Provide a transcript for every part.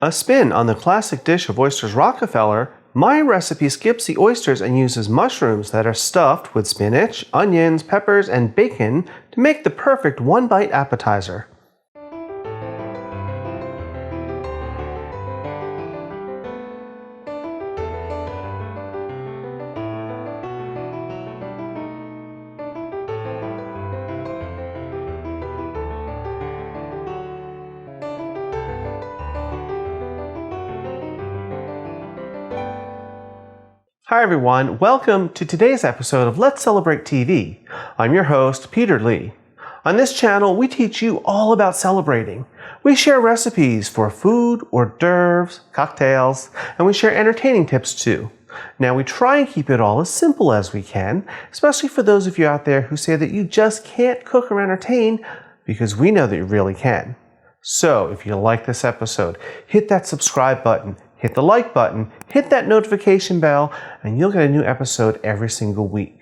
A spin on the classic dish of Oysters Rockefeller, my recipe skips the oysters and uses mushrooms that are stuffed with spinach, onions, peppers, and bacon to make the perfect one-bite appetizer. Hi everyone, welcome to today's episode of Let's Celebrate TV. I'm your host, Peter Lee. On this channel, we teach you all about celebrating. We share recipes for food, hors d'oeuvres, cocktails, and we share entertaining tips too. Now we try and keep it all as simple as we can, especially for those of you out there who say that you just can't cook or entertain, because we know that you really can. So if you like this episode, hit that subscribe button, hit the like button, hit that notification bell, and you'll get a new episode every single week.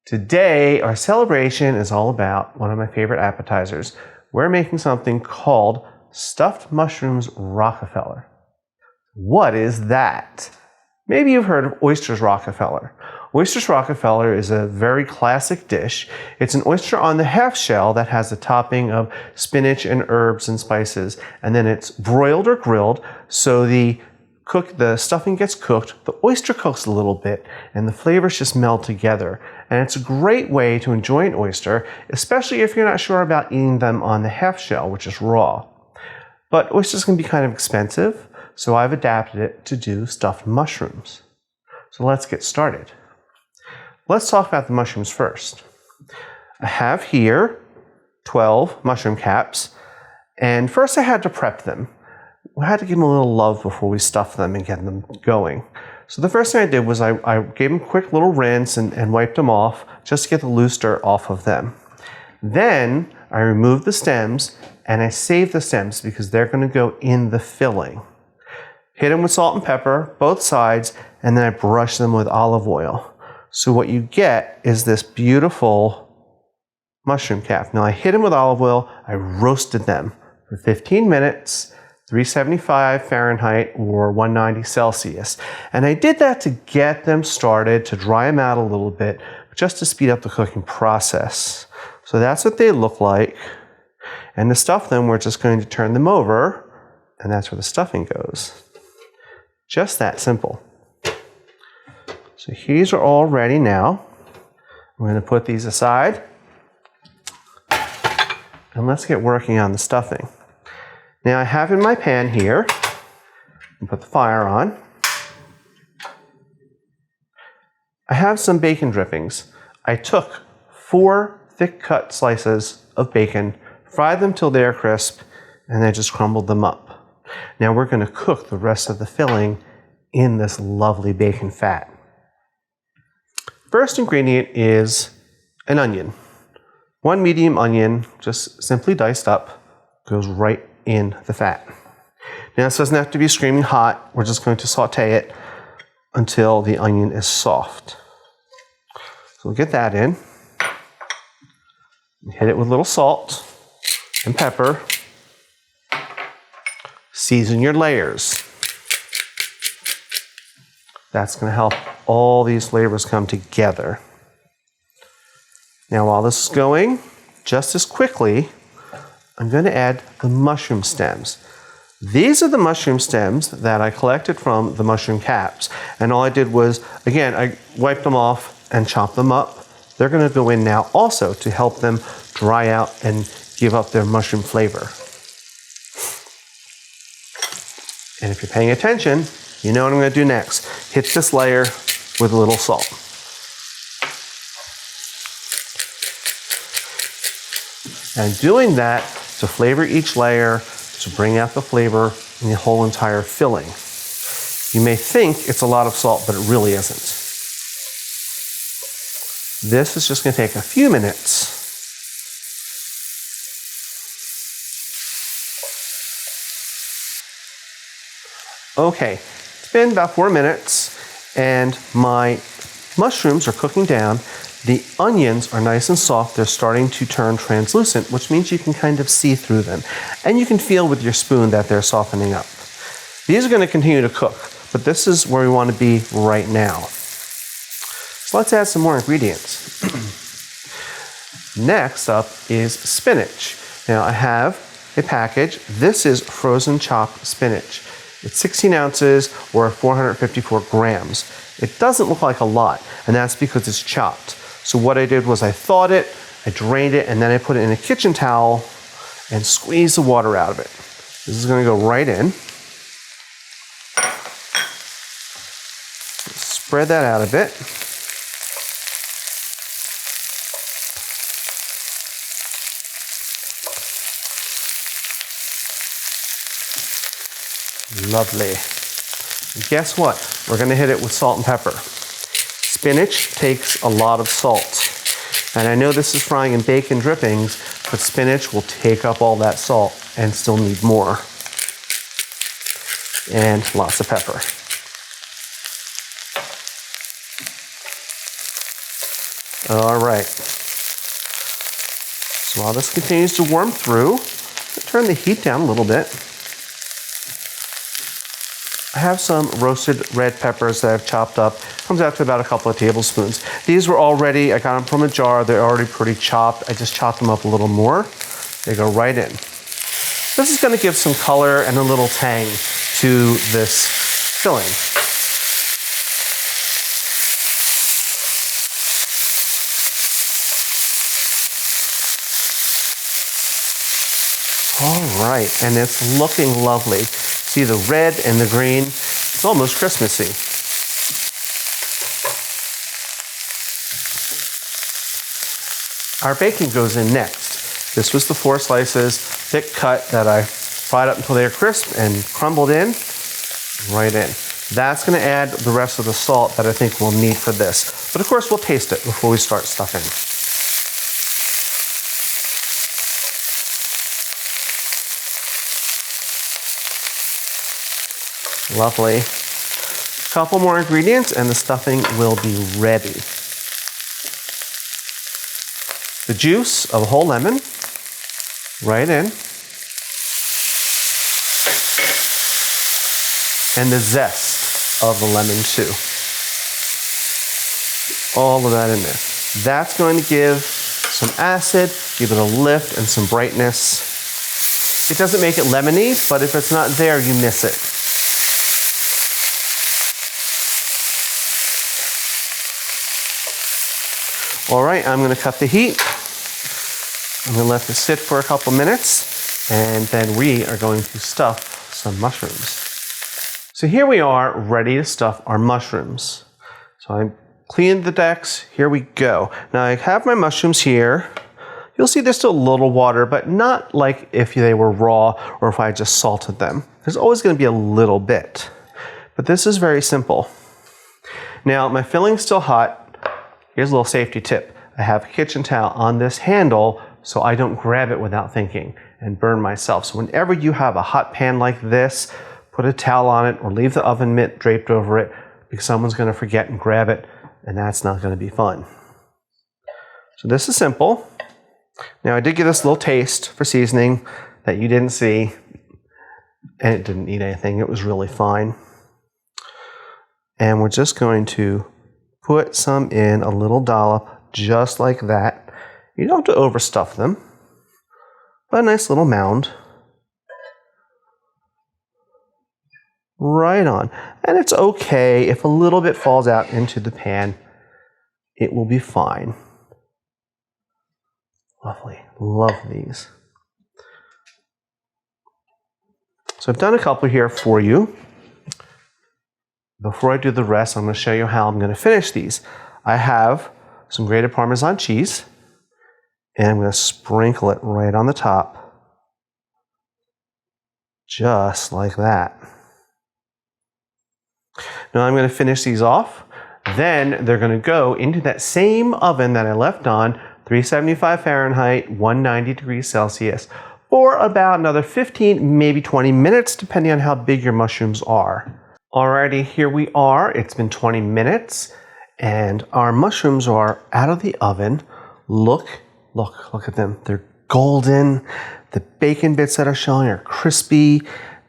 Today, our celebration is all about one of my favorite appetizers. We're making something called Stuffed Mushrooms Rockefeller. What is that? Maybe you've heard of Oysters Rockefeller. Oysters Rockefeller is a very classic dish. It's an oyster on the half shell that has a topping of spinach and herbs and spices, and then it's broiled or grilled, so the stuffing gets cooked, the oyster cooks a little bit, and the flavors just meld together. And it's a great way to enjoy an oyster, especially if you're not sure about eating them on the half shell, which is raw. But oysters can be kind of expensive, so I've adapted it to do stuffed mushrooms. So let's get started. Let's talk about the mushrooms first. I have here 12 mushroom caps, and first I had to prep them. We had to give them a little love before we stuff them and get them going. So the first thing I did was I gave them a quick little rinse and wiped them off just to get the loose dirt off of them. Then I removed the stems and I saved the stems because they're going to go in the filling. Hit them with salt and pepper, both sides, and then I brush them with olive oil. So what you get is this beautiful mushroom cap. Now I hit them with olive oil, I roasted them for 15 minutes, 375 Fahrenheit or 190 Celsius. And I did that to get them started, to dry them out a little bit, just to speed up the cooking process. So that's what they look like. And to stuff them, we're just going to turn them over, and that's where the stuffing goes. Just that simple. So these are all ready now. We're going to put these aside. And let's get working on the stuffing. Now I have in my pan here, and put the fire on. I have some bacon drippings. I took 4 thick cut slices of bacon, fried them till they're crisp, and then just crumbled them up. Now we're going to cook the rest of the filling in this lovely bacon fat. First ingredient is an onion. 1 medium onion, just simply diced up, goes right in the fat. Now this doesn't have to be screaming hot. We're just going to saute it until the onion is soft. So we'll get that in. Hit it with a little salt and pepper. Season your layers. That's going to help all these flavors come together. Now while this is going, just as quickly, I'm going to add the mushroom stems. These are the mushroom stems that I collected from the mushroom caps. And all I did was, again, I wiped them off and chopped them up. They're going to go in now also to help them dry out and give up their mushroom flavor. And if you're paying attention, you know what I'm going to do next. Hit this layer with a little salt. And doing that to flavor each layer, to bring out the flavor in the whole entire filling. You may think it's a lot of salt, but it really isn't. This is just going to take a few minutes. Okay, it's been about 4 minutes and my mushrooms are cooking down. The onions are nice and soft. They're starting to turn translucent, which means you can kind of see through them. And you can feel with your spoon that they're softening up. These are going to continue to cook, but this is where we want to be right now. So let's add some more ingredients. Next up is spinach. Now I have a package. This is frozen chopped spinach. It's 16 ounces or 454 grams. It doesn't look like a lot, and that's because it's chopped. So what I did was I thawed it, I drained it, and then I put it in a kitchen towel and squeezed the water out of it. This is going to go right in. Spread that out a bit. Lovely. And guess what? We're going to hit it with salt and pepper. Spinach takes a lot of salt. And I know this is frying in bacon drippings, but spinach will take up all that salt and still need more. And lots of pepper. All right. So while this continues to warm through, turn the heat down a little bit. I have some roasted red peppers that I've chopped up. Comes out to about a couple of tablespoons. These were already, I got them from a jar. They're already pretty chopped. I just chopped them up a little more. They go right in. This is going to give some color and a little tang to this filling. All right, and it's looking lovely. See the red and the green? It's almost Christmassy. Our bacon goes in next. This was the 4 slices, thick cut that I fried up until they were crisp and crumbled in, right in. That's going to add the rest of the salt that I think we'll need for this. But of course, we'll taste it before we start stuffing. Lovely. A couple more ingredients and the stuffing will be ready. The juice of a whole lemon, right in. And the zest of the lemon too. All of that in there. That's going to give some acid, give it a lift and some brightness. It doesn't make it lemony, but if it's not there, you miss it. All right, I'm going to cut the heat. I'm going to let this sit for a couple minutes, and then we are going to stuff some mushrooms. So here we are, ready to stuff our mushrooms. So I cleaned the decks. Here we go. Now I have my mushrooms here. You'll see there's still a little water, but not like if they were raw or if I just salted them. There's always going to be a little bit. But this is very simple. Now my filling's still hot. Here's a little safety tip. I have a kitchen towel on this handle so I don't grab it without thinking and burn myself. So whenever you have a hot pan like this, put a towel on it or leave the oven mitt draped over it because someone's going to forget and grab it, and that's not going to be fun. So this is simple. Now I did give this a little taste for seasoning that you didn't see, and it didn't need anything. It was really fine. And we're just going to put some in, a little dollop, just like that. You don't have to overstuff them, but a nice little mound. Right on. And it's okay if a little bit falls out into the pan. It will be fine. Lovely. Love these. So I've done a couple here for you. Before I do the rest, I'm going to show you how I'm going to finish these. I have some grated parmesan cheese, and I'm going to sprinkle it right on the top, just like that. Now I'm going to finish these off. Then they're going to go into that same oven that I left on, 375 Fahrenheit, 190 degrees Celsius, for about another 15, maybe 20 minutes, depending on how big your mushrooms are. Alrighty, here we are. It's been 20 minutes and our mushrooms are out of the oven. Look at them. They're golden. The bacon bits that are showing are crispy.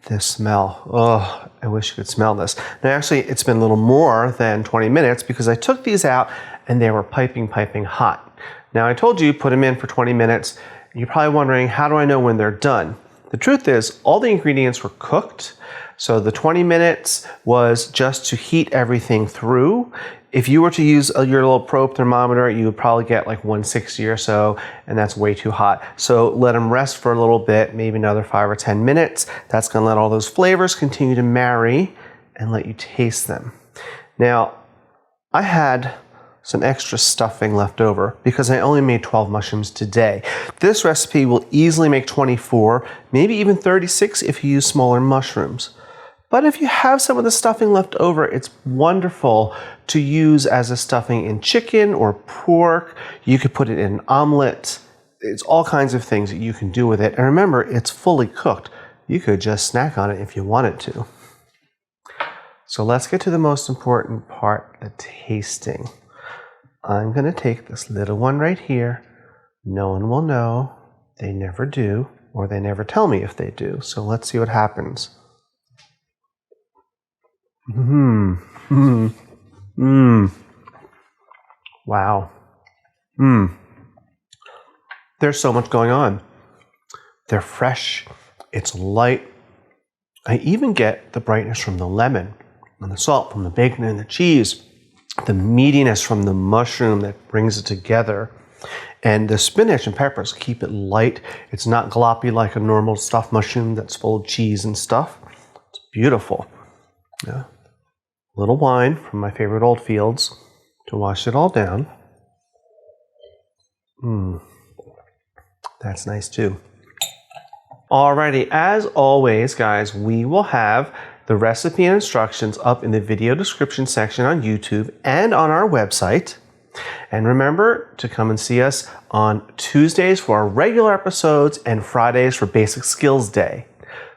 this smell. Oh, I wish you could smell this. Now actually, it's been a little more than 20 minutes because I took these out and they were piping hot. Now I told you put them in for 20 minutes. You're probably wondering, how do I know when they're done? The truth is, all the ingredients were cooked. So the 20 minutes was just to heat everything through. If you were to use your little probe thermometer, you would probably get like 160 or so, and that's way too hot. So let them rest for a little bit, maybe another 5 or 10 minutes. That's gonna let all those flavors continue to marry and let you taste them. Now, I had some extra stuffing left over because I only made 12 mushrooms today. This recipe will easily make 24, maybe even 36 if you use smaller mushrooms. But if you have some of the stuffing left over, it's wonderful to use as a stuffing in chicken or pork. You could put it in an omelet. It's all kinds of things that you can do with it. And remember, it's fully cooked. You could just snack on it if you wanted to. So let's get to the most important part, the tasting. I'm gonna take this little one right here. No one will know. They never do, or they never tell me if they do. So let's see what happens. Wow. There's so much going on. They're fresh. It's light. I even get the brightness from the lemon and the salt from the bacon and the cheese, the meatiness from the mushroom that brings it together. And the spinach and peppers keep it light. It's not gloppy like a normal stuffed mushroom that's full of cheese and stuff. It's beautiful. Yeah. A little wine from my favorite old fields to wash it all down. That's nice too. Alrighty, as always, guys, we will have the recipe and instructions up in the video description section on YouTube and on our website. And remember to come and see us on Tuesdays for our regular episodes and Fridays for Basic Skills Day.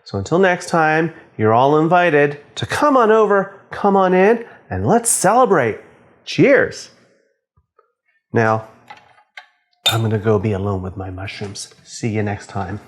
So until next time, you're all invited to come on over, come on in, and let's celebrate. Cheers. Now, I'm gonna go be alone with my mushrooms. See you next time.